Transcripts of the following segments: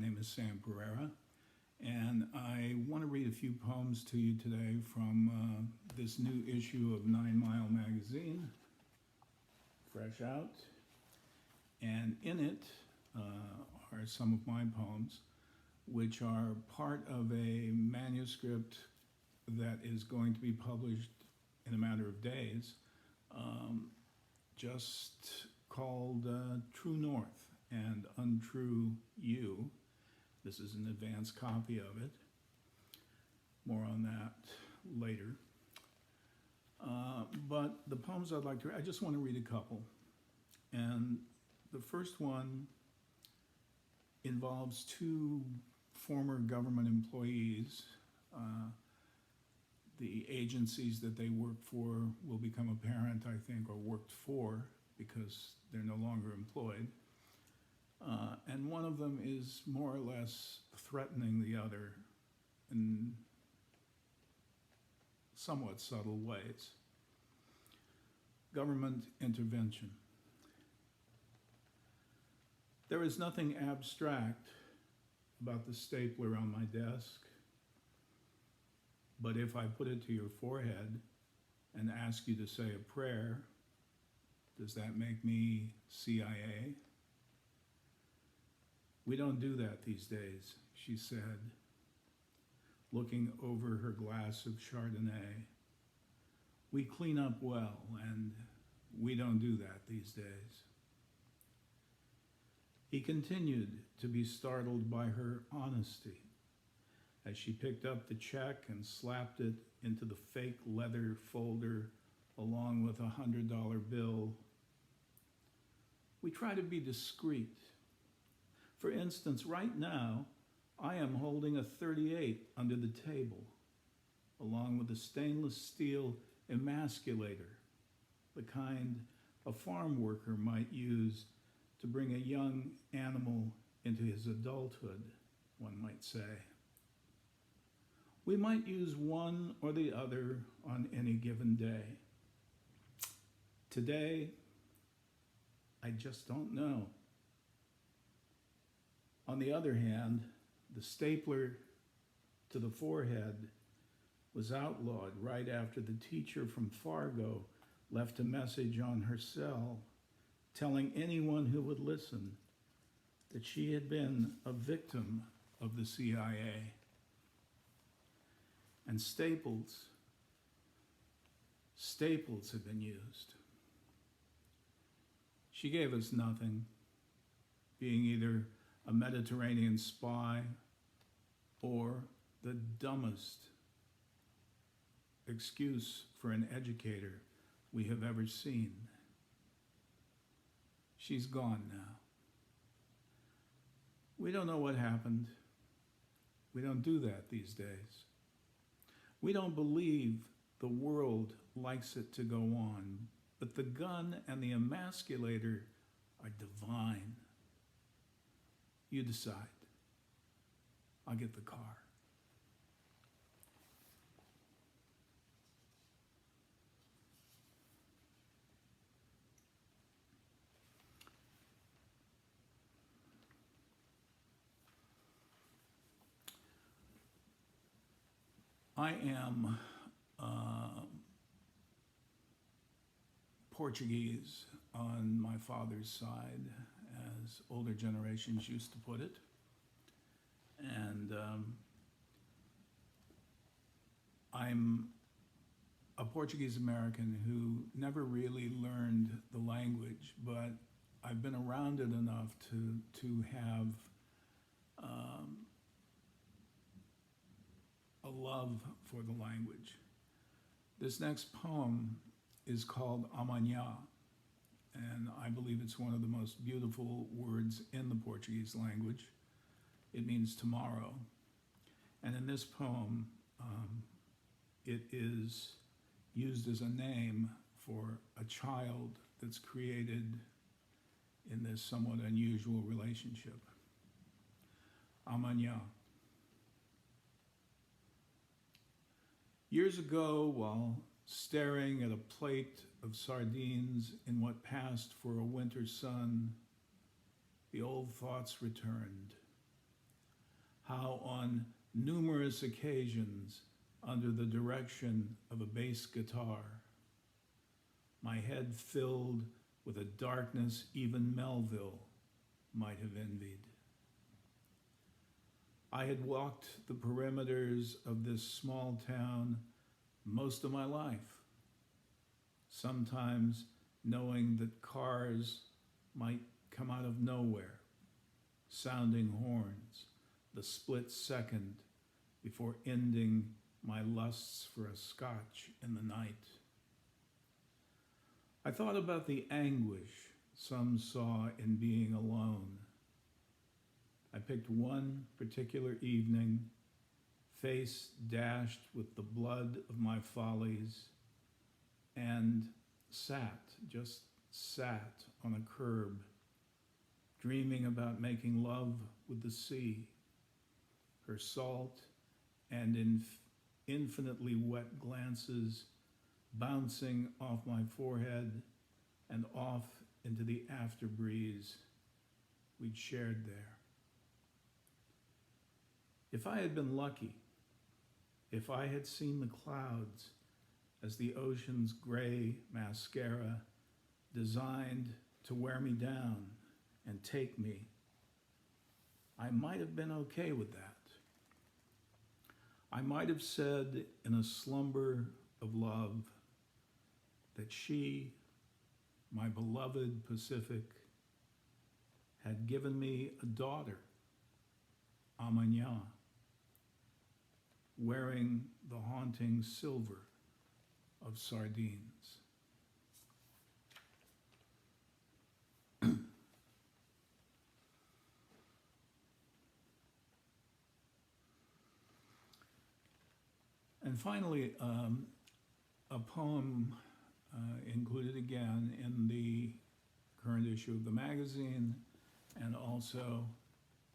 name is Sam Pereira, and I want to read a few poems to you today from this new issue of 9 Mile magazine, fresh out. And in it are some of my poems, which are part of a manuscript that is going to be published in a matter of days, just called True North and Untrue You. This is an advanced copy of it. More on that later. But the poems I'd like to read, I just want to read a couple. And the first one involves two former government employees. The agencies that they work for will become apparent, I think, or worked for, because they're no longer employed. And one of them is more or less threatening the other in somewhat subtle ways. Government intervention. There is nothing abstract about the stapler on my desk, but if I put it to your forehead and ask you to say a prayer, does that make me CIA? We don't do that these days, she said, looking over her glass of Chardonnay. We clean up well, and we don't do that these days. He continued to be startled by her honesty as she picked up the check and slapped it into the fake leather folder along with $100 bill. We try to be discreet. For instance, right now, I am holding a .38 under the table, along with a stainless steel emasculator, the kind a farm worker might use to bring a young animal into his adulthood, one might say. We might use one or the other on any given day. Today, I just don't know. On the other hand, the stapler to the forehead was outlawed right after the teacher from Fargo left a message on her cell telling anyone who would listen that she had been a victim of the CIA. And staples have been used. She gave us nothing, being either a Mediterranean spy or the dumbest excuse for an educator we have ever seen. She's gone now. We don't know what happened. We don't do that these days. We don't believe the world likes it to go on, but the gun and the emasculator are divine. You decide. I'll get the car. I am Portuguese on my father's side, as older generations used to put it. And I'm a Portuguese American who never really learned the language, but I've been around it enough to have a love for the language. This next poem is called Amanhã, and I believe it's one of the most beautiful words in the Portuguese language. It means tomorrow. And in this poem, it is used as a name for a child that's created in this somewhat unusual relationship. Amanhã. Years ago, while staring at a plate of sardines in what passed for a winter sun, the old thoughts returned. how on numerous occasions, under the direction of a bass guitar, my head filled with a darkness even Melville might have envied. I had walked the perimeters of this small town most of my life, sometimes knowing that cars might come out of nowhere, sounding horns, the split second before ending my lusts for a scotch in the night. I thought about the anguish some saw in being alone. I picked one particular evening, face dashed with the blood of my follies, and just sat on a curb, dreaming about making love with the sea, her salt and infinitely wet glances bouncing off my forehead and off into the after breeze we'd shared there. If I had been lucky, if I had seen the clouds as the ocean's gray mascara designed to wear me down and take me, I might have been okay with that. I might have said in a slumber of love that she, my beloved Pacific, had given me a daughter, Amanya, wearing the haunting silver of sardines. And finally, a poem included again in the current issue of the magazine and also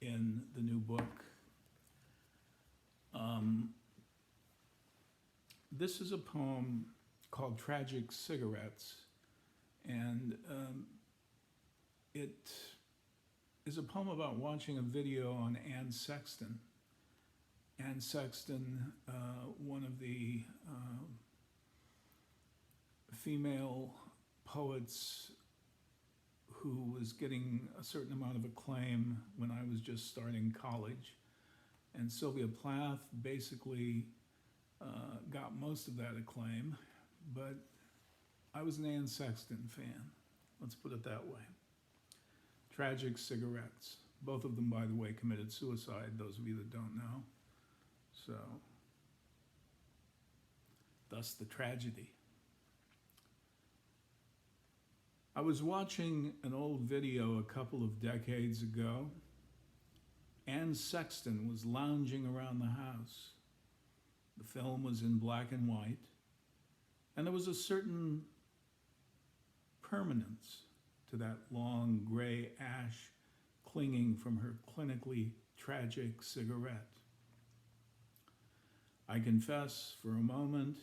in the new book. This is a poem called Tragic Cigarettes, and it is a poem about watching a video on Anne Sexton. Anne Sexton, one of the female poets who was getting a certain amount of acclaim when I was just starting college. And Sylvia Plath basically got most of that acclaim, but I was an Anne Sexton fan. Let's put it that way. Tragic Cigarettes. Both of them, by the way, committed suicide, those of you that don't know. So, thus the tragedy. I was watching an old video a couple of decades ago. Anne Sexton was lounging around the house. The film was in black and white, and there was a certain permanence to that long gray ash clinging from her clinically tragic cigarette. I confess, for a moment,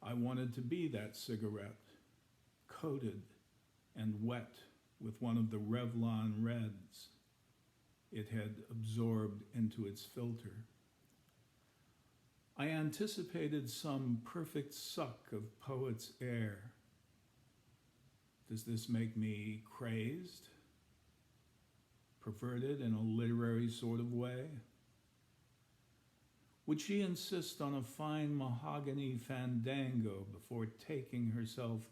I wanted to be that cigarette, coated and wet with one of the Revlon reds it had absorbed into its filter. I anticipated some perfect suck of poet's air. Does this make me crazed? Perverted in a literary sort of way? Would she insist on a fine mahogany fandango before taking herself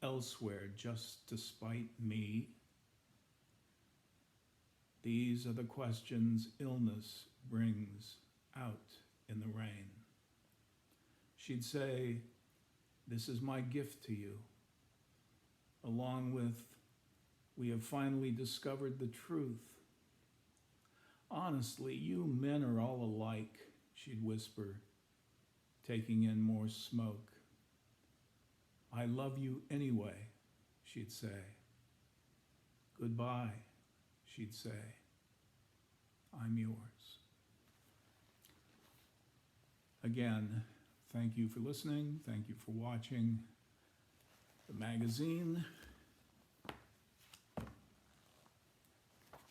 elsewhere just to spite me? These are the questions illness brings out in the rain. She'd say, "This is my gift to you," along with, "We have finally discovered the truth." "Honestly, you men are all alike," she'd whisper, taking in more smoke. "I love you anyway," she'd say. "Goodbye," she'd say. "I'm yours." Again, thank you for listening. Thank you for watching the magazine.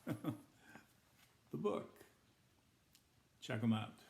The book. Check them out.